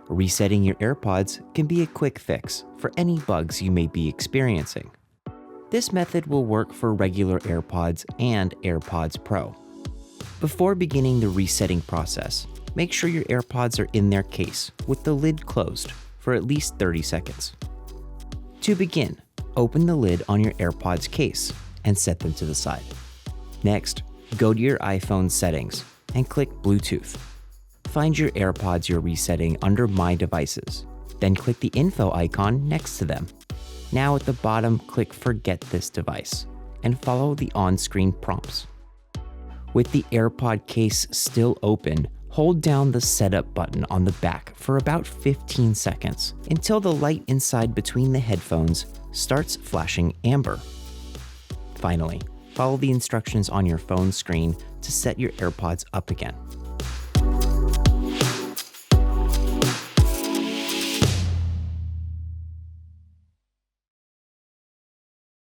Resetting your AirPods can be a quick fix for any bugs you may be experiencing. This method will work for regular AirPods and AirPods Pro. Before beginning the resetting process, make sure your AirPods are in their case with the lid closed for at least 30 seconds. To begin, open the lid on your AirPods case and set them to the side. Next, go to your iPhone settings and click Bluetooth. Find your AirPods you're resetting under My Devices, then click the info icon next to them. Now at the bottom, click Forget this device and follow the on-screen prompts. With the AirPod case still open, hold down the setup button on the back for about 15 seconds until the light inside between the headphones starts flashing amber. Finally, follow the instructions on your phone screen to set your AirPods up again.